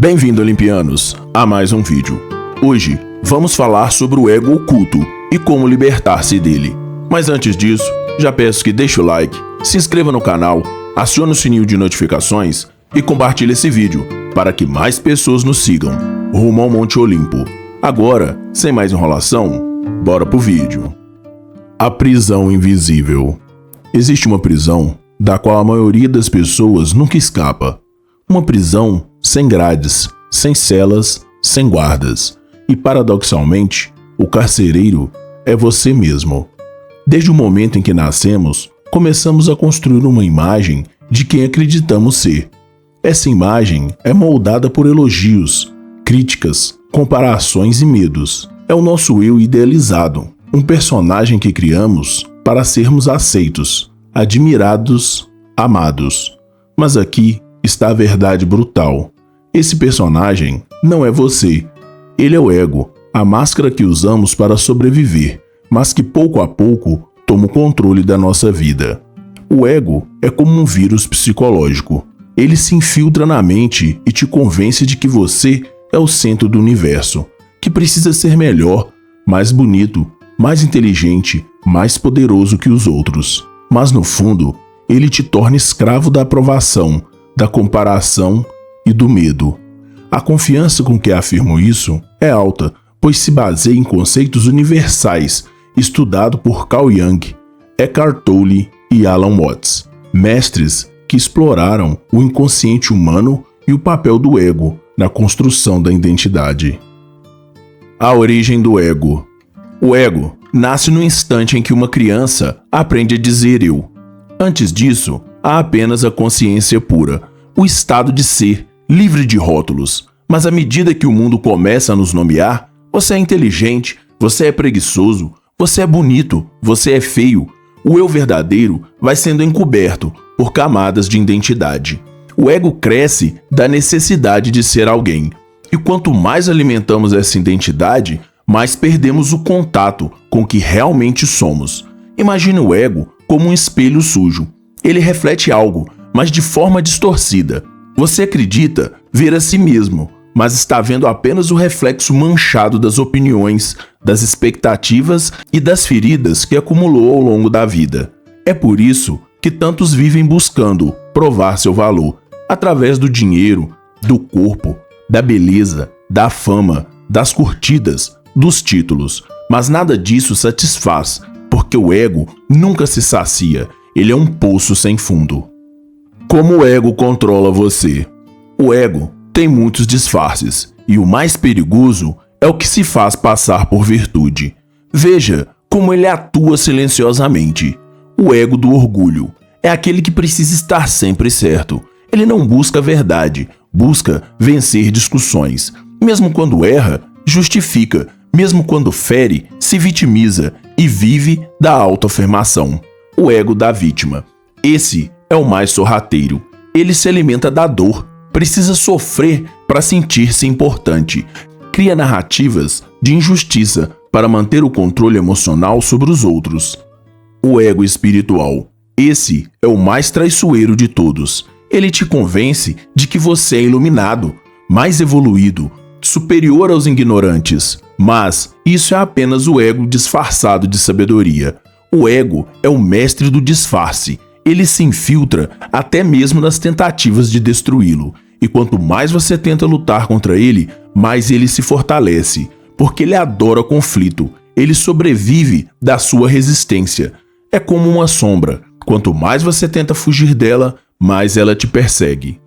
Bem-vindo, Olimpianos, a mais um vídeo. Hoje vamos falar sobre o ego oculto e como libertar-se dele. Mas antes disso, já peço que deixe o like, se inscreva no canal, acione o sininho de notificações e compartilhe esse vídeo para que mais pessoas nos sigam rumo ao Monte Olimpo. Agora, sem mais enrolação, bora pro vídeo. A prisão invisível. Existe uma prisão da qual a maioria das pessoas nunca escapa. Uma prisão sem grades, sem celas, sem guardas. E paradoxalmente, o carcereiro é você mesmo. Desde o momento em que nascemos, começamos a construir uma imagem de quem acreditamos ser. Essa imagem é moldada por elogios, críticas, comparações e medos. É o nosso eu idealizado, um personagem que criamos para sermos aceitos, admirados, amados. Mas aqui está a verdade brutal. Esse personagem não é você. Ele é o ego, a máscara que usamos para sobreviver, mas que pouco a pouco toma o controle da nossa vida. O ego é como um vírus psicológico. Ele se infiltra na mente e te convence de que você é o centro do universo, que precisa ser melhor, mais bonito, mais inteligente, mais poderoso que os outros. Mas no fundo, ele te torna escravo da aprovação, da comparação e do medo. A confiança com que afirmo isso é alta, pois se baseia em conceitos universais, estudado por Carl Jung, Eckhart Tolle e Alan Watts, mestres que exploraram o inconsciente humano e o papel do ego na construção da identidade. A origem do ego. O ego nasce no instante em que uma criança aprende a dizer eu. Antes disso, há apenas a consciência pura, o estado de ser, livre de rótulos. Mas à medida que o mundo começa a nos nomear, você é inteligente, você é preguiçoso, você é bonito, você é feio, o eu verdadeiro vai sendo encoberto por camadas de identidade. O ego cresce da necessidade de ser alguém. E quanto mais alimentamos essa identidade, mais perdemos o contato com o que realmente somos. Imagine o ego como um espelho sujo. Ele reflete algo, mas de forma distorcida. Você acredita ver a si mesmo, mas está vendo apenas o reflexo manchado das opiniões, das expectativas e das feridas que acumulou ao longo da vida. É por isso que tantos vivem buscando provar seu valor, através do dinheiro, do corpo, da beleza, da fama, das curtidas, dos títulos. Mas nada disso satisfaz, porque o ego nunca se sacia, ele é um poço sem fundo. Como o ego controla você? O ego tem muitos disfarces, e o mais perigoso é o que se faz passar por virtude. Veja como ele atua silenciosamente. O ego do orgulho é aquele que precisa estar sempre certo. Ele não busca a verdade, busca vencer discussões. Mesmo quando erra, justifica. Mesmo quando fere, se vitimiza e vive da autoafirmação. O ego da vítima. Esse é o mais sorrateiro. Ele se alimenta da dor. Precisa sofrer para sentir-se importante. Cria narrativas de injustiça para manter o controle emocional sobre os outros. O ego espiritual. Esse é o mais traiçoeiro de todos. Ele te convence de que você é iluminado, mais evoluído, superior aos ignorantes. Mas isso é apenas o ego disfarçado de sabedoria. O ego é o mestre do disfarce. Ele se infiltra até mesmo nas tentativas de destruí-lo. E quanto mais você tenta lutar contra ele, mais ele se fortalece. Porque ele adora conflito. Ele sobrevive da sua resistência. É como uma sombra. Quanto mais você tenta fugir dela, mais ela te persegue.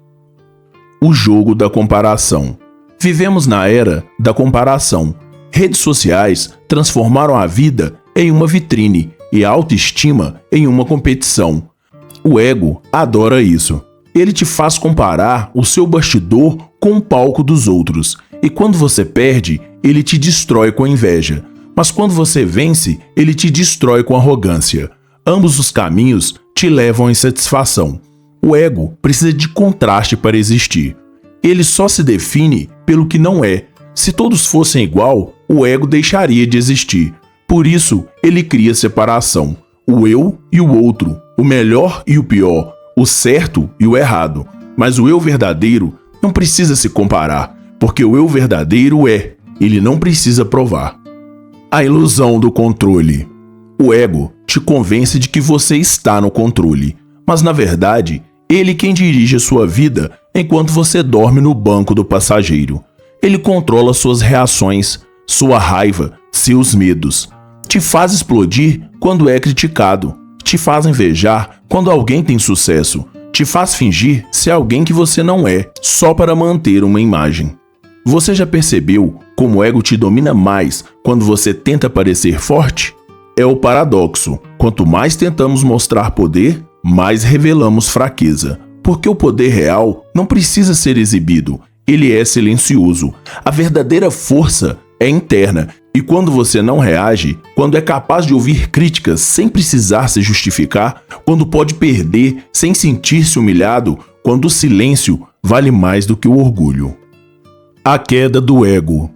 O jogo da comparação. Vivemos na era da comparação. Redes sociais transformaram a vida em uma vitrine e a autoestima em uma competição. O ego adora isso. Ele te faz comparar o seu bastidor com o palco dos outros. E quando você perde, ele te destrói com inveja. Mas quando você vence, ele te destrói com arrogância. Ambos os caminhos te levam à insatisfação. O ego precisa de contraste para existir. Ele só se define pelo que não é. Se todos fossem igual, o ego deixaria de existir. Por isso, ele cria separação. O eu e o outro, o melhor e o pior, o certo e o errado. Mas o eu verdadeiro não precisa se comparar, porque o eu verdadeiro ele não precisa provar. A ilusão do controle. O ego te convence de que você está no controle, mas na verdade, ele quem dirige a sua vida enquanto você dorme no banco do passageiro. Ele controla suas reações, sua raiva, seus medos. Te faz explodir quando é criticado. Te faz invejar quando alguém tem sucesso. Te faz fingir ser alguém que você não é, só para manter uma imagem. Você já percebeu como o ego te domina mais quando você tenta parecer forte? É o paradoxo. Quanto mais tentamos mostrar poder, mais revelamos fraqueza. Porque o poder real não precisa ser exibido. Ele é silencioso. A verdadeira força é interna. E quando você não reage, quando é capaz de ouvir críticas sem precisar se justificar, quando pode perder sem sentir-se humilhado, quando o silêncio vale mais do que o orgulho. A queda do ego.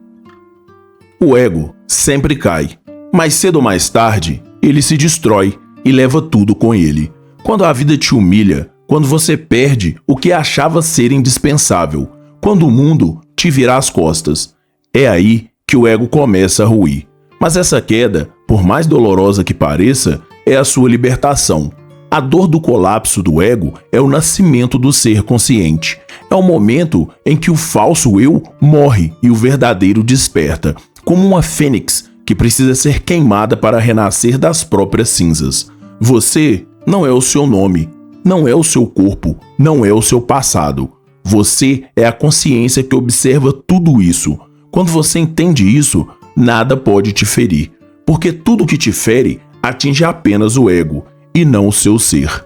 O ego sempre cai. Mais cedo ou mais tarde, ele se destrói e leva tudo com ele. Quando a vida te humilha, quando você perde o que achava ser indispensável, quando o mundo te vira as costas, é aí que o ego começa a ruir. Mas essa queda, por mais dolorosa que pareça, é a sua libertação. A dor do colapso do ego é o nascimento do ser consciente. É o momento em que o falso eu morre e o verdadeiro desperta, como uma fênix que precisa ser queimada para renascer das próprias cinzas. Você não é o seu nome, não é o seu corpo, não é o seu passado. Você é a consciência que observa tudo isso. Quando você entende isso, nada pode te ferir, porque tudo que te fere atinge apenas o ego e não o seu ser.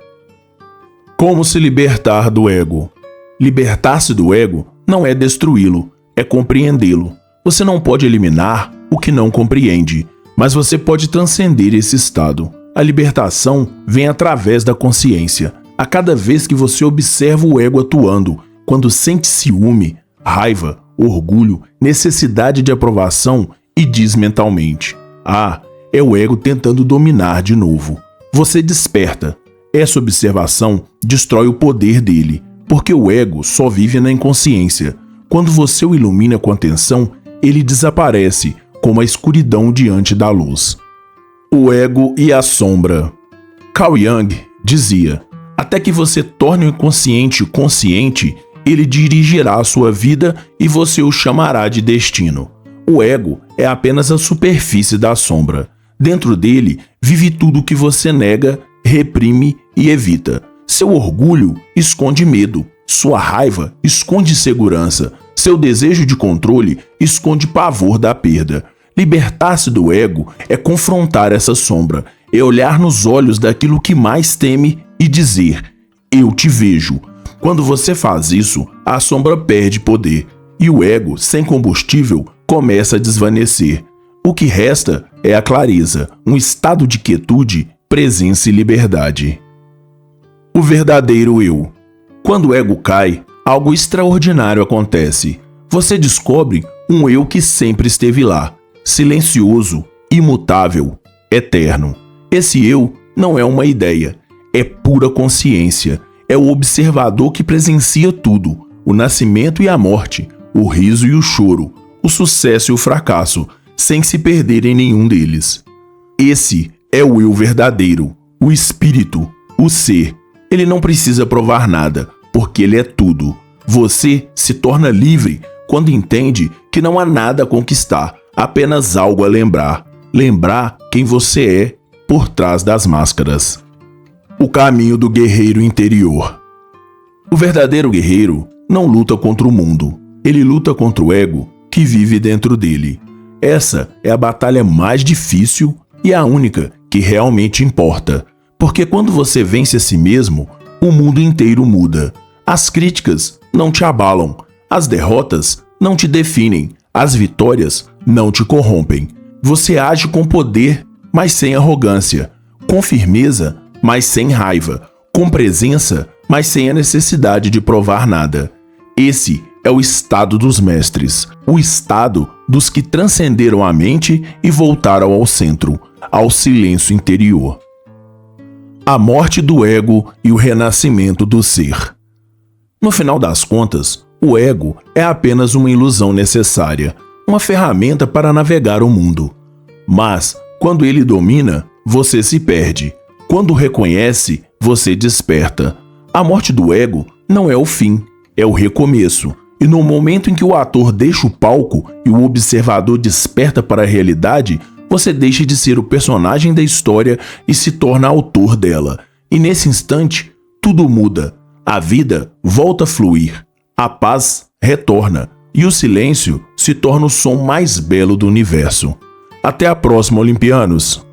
Como se libertar do ego? Libertar-se do ego não é destruí-lo, é compreendê-lo. Você não pode eliminar o que não compreende, mas você pode transcender esse estado. A libertação vem através da consciência. A cada vez que você observa o ego atuando, quando sente ciúme, raiva, orgulho, necessidade de aprovação e diz mentalmente: é o ego tentando dominar de novo. Você desperta. Essa observação destrói o poder dele, porque o ego só vive na inconsciência. Quando você o ilumina com atenção, ele desaparece, como a escuridão diante da luz. O ego e a sombra. Carl Jung dizia: até que você torne o inconsciente consciente, ele dirigirá a sua vida e você o chamará de destino. O ego é apenas a superfície da sombra. Dentro dele vive tudo que você nega, reprime e evita. Seu orgulho esconde medo, sua raiva esconde insegurança, seu desejo de controle esconde pavor da perda. Libertar-se do ego é confrontar essa sombra, é olhar nos olhos daquilo que mais teme e dizer: eu te vejo. Quando você faz isso, a sombra perde poder e o ego, sem combustível, começa a desvanecer. O que resta é a clareza, um estado de quietude, presença e liberdade. O verdadeiro eu. Quando o ego cai, algo extraordinário acontece. Você descobre um eu que sempre esteve lá, silencioso, imutável, eterno. Esse eu não é uma ideia, é pura consciência. É o observador que presencia tudo, o nascimento e a morte, o riso e o choro, o sucesso e o fracasso, sem se perder em nenhum deles. Esse é o eu verdadeiro, o espírito, o ser. Ele não precisa provar nada, porque ele é tudo. Você se torna livre quando entende que não há nada a conquistar, apenas algo a lembrar. Lembrar quem você é por trás das máscaras. O caminho do guerreiro interior. O verdadeiro guerreiro não luta contra o mundo. Ele luta contra o ego que vive dentro dele. Essa é a batalha mais difícil e a única que realmente importa. Porque quando você vence a si mesmo, o mundo inteiro muda. As críticas não te abalam. As derrotas não te definem. As vitórias não te corrompem. Você age com poder, mas sem arrogância. Com firmeza, mas sem raiva, com presença, mas sem a necessidade de provar nada. Esse é o estado dos mestres, o estado dos que transcenderam a mente e voltaram ao centro, ao silêncio interior. A morte do ego e o renascimento do ser. No final das contas, O ego é apenas uma ilusão necessária, uma ferramenta para navegar o mundo. Mas, quando ele domina, você se perde. Quando reconhece, você desperta. A morte do ego não é o fim, é o recomeço. E no momento em que o ator deixa o palco e o observador desperta para a realidade, você deixa de ser o personagem da história e se torna autor dela. E nesse instante, tudo muda. A vida volta a fluir. A paz retorna. E o silêncio se torna o som mais belo do universo. Até a próxima, Olimpianos!